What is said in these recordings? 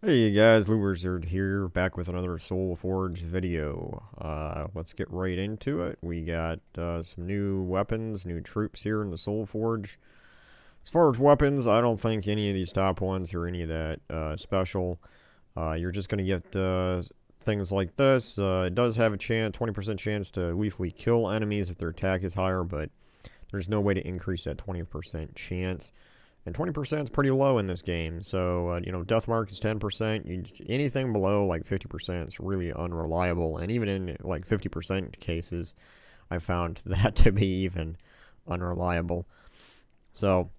Hey guys, LootWizard here, back with another Soulforge video. Let's get right into it. We got some new weapons, new troops here in the Soulforge. As far as weapons, I don't think any of these top ones are any of that special. You're just going to get things like this. It does have a 20% chance to lethally kill enemies if their attack is higher, but there's no way to increase that 20% chance. And 20% is pretty low in this game. So, death mark is 10%. Anything below like 50% is really unreliable. And even in like 50% cases, I found that to be even unreliable. So,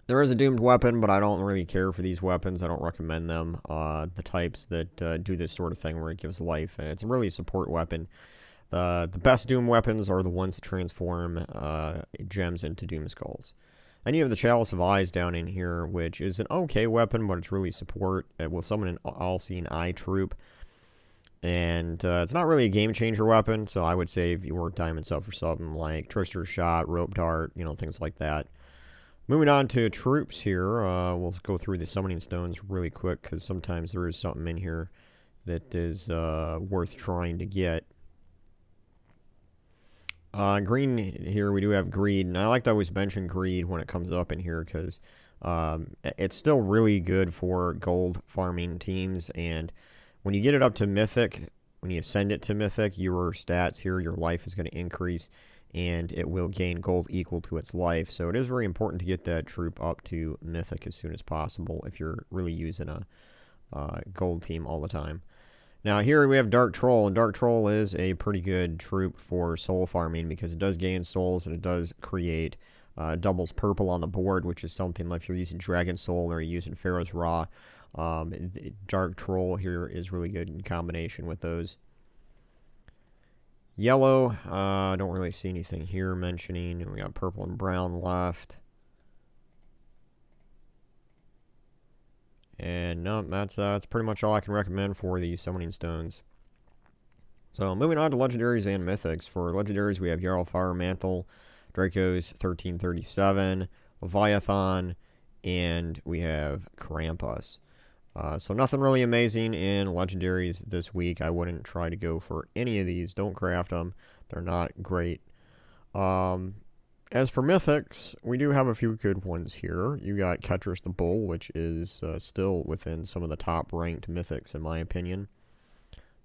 there is a doomed weapon, but I don't really care for these weapons. I don't recommend them. The types that do this sort of thing where it gives life, and it's really a support weapon. The best Doom weapons are the ones that transform gems into Doom Skulls. Then you have the Chalice of Eyes down in here, which is an okay weapon, but it's really support. It will summon an All-Seeing Eye troop. And it's not really a game-changer weapon, so I would save your diamonds up for something like Trickster's Shot, Rope Dart, things like that. Moving on to troops here, we'll go through the Summoning Stones really quick, because sometimes there is something in here that is worth trying to get. Green here, we do have Greed, and I like to always mention Greed when it comes up in here because it's still really good for gold farming teams, and when you get it up to Mythic, when you send it to Mythic, your stats here, your life is going to increase, and it will gain gold equal to its life, so it is very important to get that troop up to Mythic as soon as possible if you're really using a gold team all the time. Now here we have Dark Troll, and Dark Troll is a pretty good troop for soul farming because it does gain souls and it does create doubles purple on the board, which is something like if you're using Dragon Soul or you're using Pharaoh's Raw. Dark Troll here is really good in combination with those. Yellow, don't really see anything here mentioning. We got purple and brown left. And no, that's pretty much all I can recommend for these Summoning Stones. So moving on to Legendaries and Mythics. For Legendaries, we have Jarl Fire Mantle, Draco's 1337, Leviathan, and we have Krampus. So nothing really amazing in Legendaries this week. I wouldn't try to go for any of these. Don't craft them. They're not great. As for Mythics, we do have a few good ones here. You got Ketras the Bull, which is still within some of the top-ranked Mythics, in my opinion.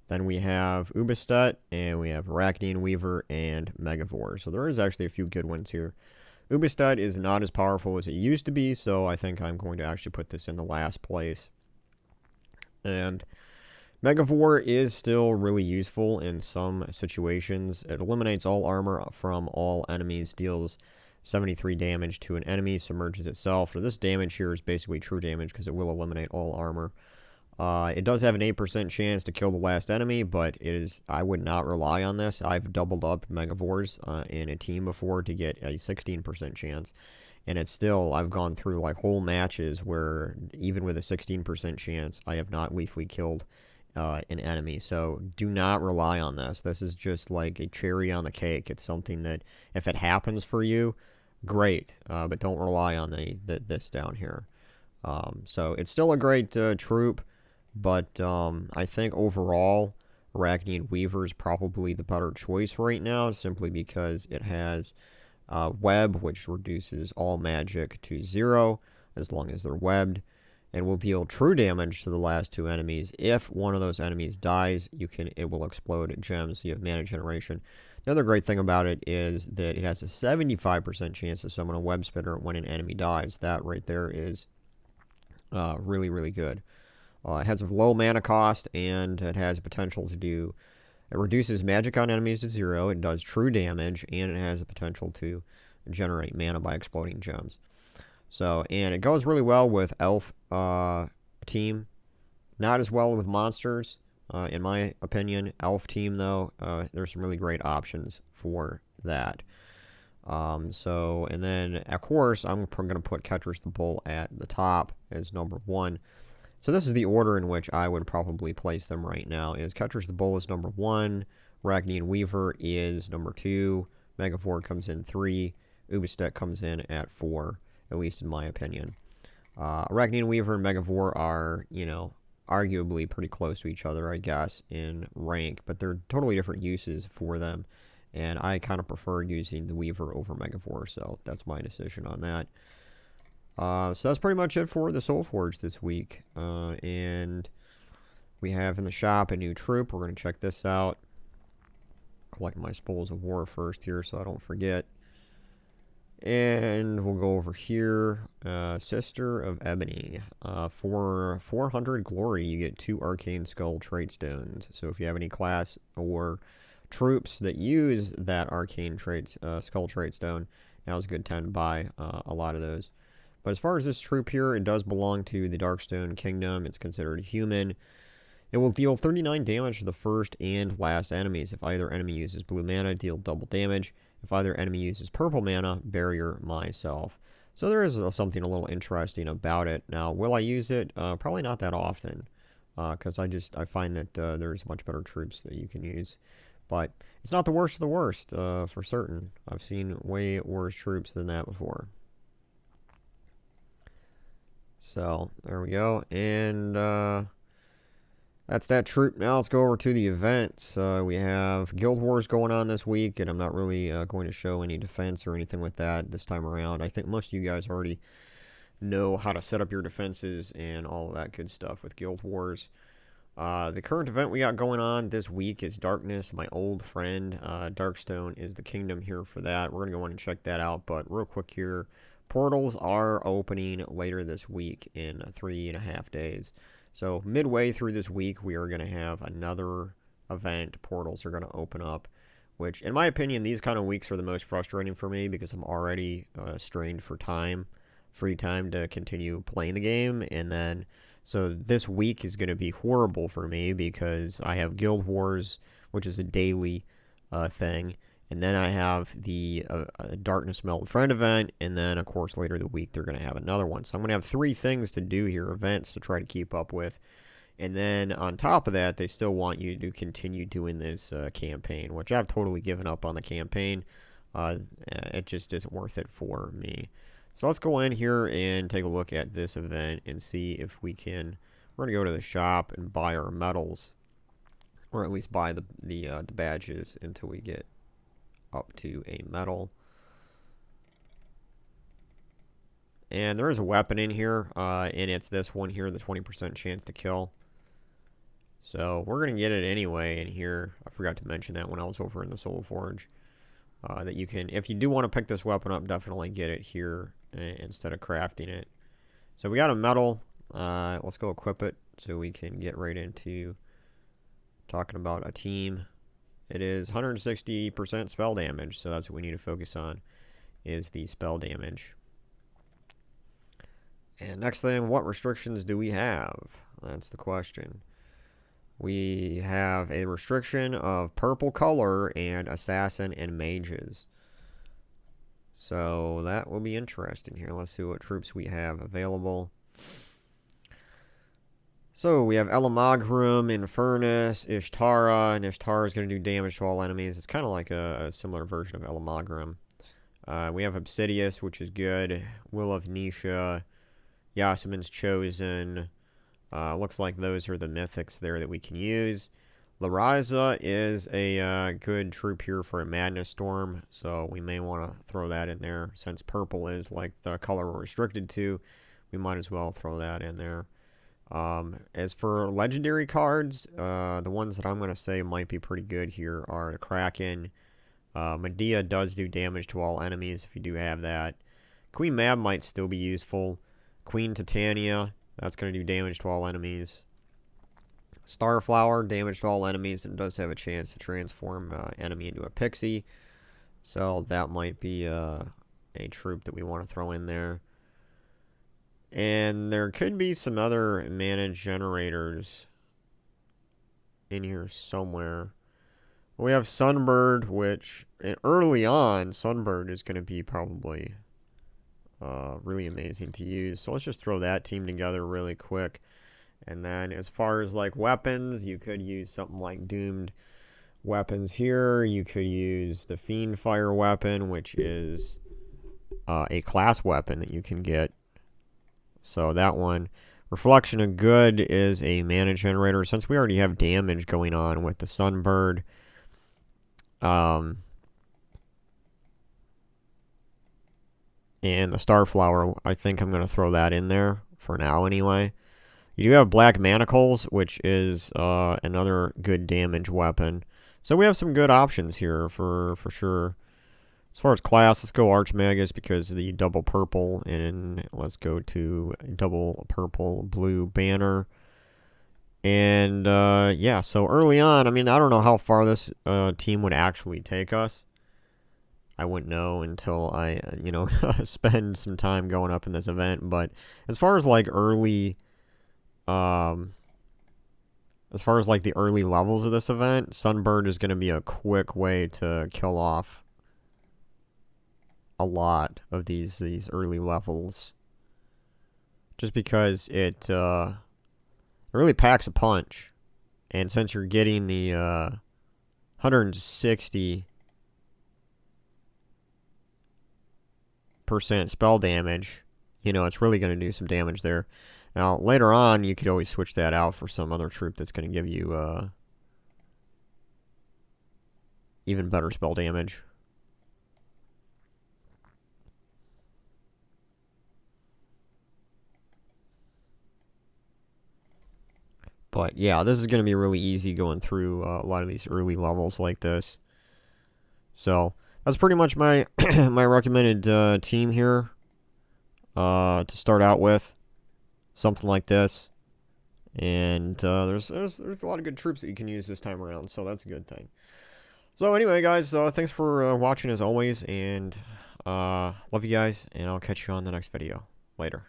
Then we have Ubistet, and we have Arachnean Weaver, and Megavore. So there is actually a few good ones here. Ubistet is not as powerful as it used to be, so I think I'm going to actually put this in the last place. And Megavore is still really useful in some situations. It eliminates all armor from all enemies, deals 73 damage to an enemy, submerges itself. Now, this damage here is basically true damage because it will eliminate all armor. It does have an 8% chance to kill the last enemy, but I would not rely on this. I've doubled up Megavores in a team before to get a 16% chance. And it's still, I've gone through like whole matches where even with a 16% chance, I have not lethally killed an enemy. So do not rely on this. This is just like a cherry on the cake. It's something that if it happens for you, great, but don't rely on this down here. So it's still a great troop, but I think overall Arachnean Weaver is probably the better choice right now, simply because it has Web, which reduces all magic to 0 as long as they're webbed, and will deal true damage to the last two enemies. If one of those enemies dies, it will explode gems, so you have mana generation. The other great thing about it is that it has a 75% chance to summon a web spinner when an enemy dies. That right there is really, really good. It has a low mana cost, and it has potential to do... It reduces magic on enemies to 0, it does true damage, and it has the potential to generate mana by exploding gems. So, and it goes really well with Elf team. Not as well with monsters, in my opinion. Elf team, though, there's some really great options for that. And then, of course, I'm going to put Ketras the Bull at the top as number 1. So this is the order in which I would probably place them right now. Is Ketras the Bull is number 1, Arachnean Weaver is number 2, Megavore comes in 3, Ubistet comes in at 4, at least in my opinion. Arachnean Weaver and Megavore are, arguably pretty close to each other, I guess, in rank, but they're totally different uses for them. And I kind of prefer using the Weaver over Megavore, so that's my decision on that. So that's pretty much it for the Soulforge this week. And we have in the shop a new troop. We're going to check this out. Collect my spoils of war first here so I don't forget. And we'll go over here. Sister of Ebony. For 400 glory, you get 2 Arcane Skull Trait Stones. So if you have any class or troops that use that Arcane Skull Trait Stone, now's a good time to buy a lot of those. But as far as this troop here, it does belong to the Darkstone Kingdom. It's considered human. It will deal 39 damage to the first and last enemies. If either enemy uses blue mana, deal double damage. If either enemy uses purple mana, barrier myself. So there is something a little interesting about it. Now, will I use it? Probably not that often. Because I find that there's much better troops that you can use. But it's not the worst of the worst, for certain. I've seen way worse troops than that before. So, there we go. And that's that troop. Now let's go over to the events. We have Guild Wars going on this week, and I'm not really going to show any defense or anything with that this time around. I think most of you guys already know how to set up your defenses and all of that good stuff with Guild Wars. The current event we got going on this week is Darkness, my old friend. Darkstone is the kingdom here for that. We're going to go in and check that out, but real quick here. Portals are opening later this week in 3.5 days. So midway through this week, we are going to have another event. Portals are going to open up, which, in my opinion, these kind of weeks are the most frustrating for me because I'm already strained for time, free time to continue playing the game. And then, so this week is going to be horrible for me because I have Guild Wars, which is a daily thing. And then I have the Darkness Meld Friend event, and then, of course, later the week, they're going to have another one. So I'm going to have 3 things to do here, events to try to keep up with. And then, on top of that, they still want you to continue doing this campaign, which I've totally given up on the campaign. It just isn't worth it for me. So let's go in here and take a look at this event and see if we can... We're going to go to the shop and buy our medals, or at least buy the badges until we get up to a medal. And there is a weapon in here, and it's this one here, the 20% chance to kill. So we're going to get it anyway in here. I forgot to mention that when I was over in the Soulforge. That you can, if you do want to pick this weapon up, definitely get it here instead of crafting it. So we got a medal. Let's go equip it so we can get right into talking about a team. It is 160% spell damage, so that's what we need to focus on, is the spell damage. And next thing, what restrictions do we have? That's the question. We have a restriction of purple color and assassin and mages. So that will be interesting here. Let's see what troops we have available. So we have Elamagrum, Infernus, Ishtara, and Ishtara is going to do damage to all enemies. It's kind of like a similar version of Elamagrum. We have Obsidius, which is good. Will of Nisha, Yasemin's Chosen. Looks like those are the mythics there that we can use. Lariza is a good troop here for a Madness Storm, so we may want to throw that in there. Since purple is like the color we're restricted to, we might as well throw that in there. As for legendary cards, the ones that I'm going to say might be pretty good here are the Kraken. Medea does do damage to all enemies if you do have that. Queen Mab might still be useful. Queen Titania, that's going to do damage to all enemies. Starflower, damage to all enemies, and does have a chance to transform enemy into a pixie. So that might be a troop that we want to throw in there. And there could be some other mana generators in here somewhere. We have Sunbird, which early on, Sunbird is going to be probably really amazing to use. So let's just throw that team together really quick. And then as far as like weapons, you could use something like Doomed weapons here. You could use the Fiend Fire weapon, which is a class weapon that you can get. So that one, Reflection of Good is a mana generator. Since we already have damage going on with the Sunbird, and the Starflower, I think I'm going to throw that in there for now anyway. You do have Black Manacles, which is another good damage weapon. So we have some good options here for sure. As far as class, let's go Archmagus because of the double purple, and let's go to double purple blue banner. And yeah, so early on, I mean, I don't know how far this team would actually take us. I wouldn't know until I, you know, spend some time going up in this event. But as far as like early, as far as like the early levels of this event, Sunbird is going to be a quick way to kill off a lot of these early levels, just because it really packs a punch. And since you're getting the 160% spell damage, you know, it's really going to do some damage there. Now later on you could always switch that out for some other troop that's going to give you even better spell damage. But yeah, this is going to be really easy going through a lot of these early levels like this. So that's pretty much my my recommended team here to start out with. Something like this. And there's a lot of good troops that you can use this time around, so that's a good thing. So anyway, guys, thanks for watching as always, and love you guys, and I'll catch you on the next video. Later.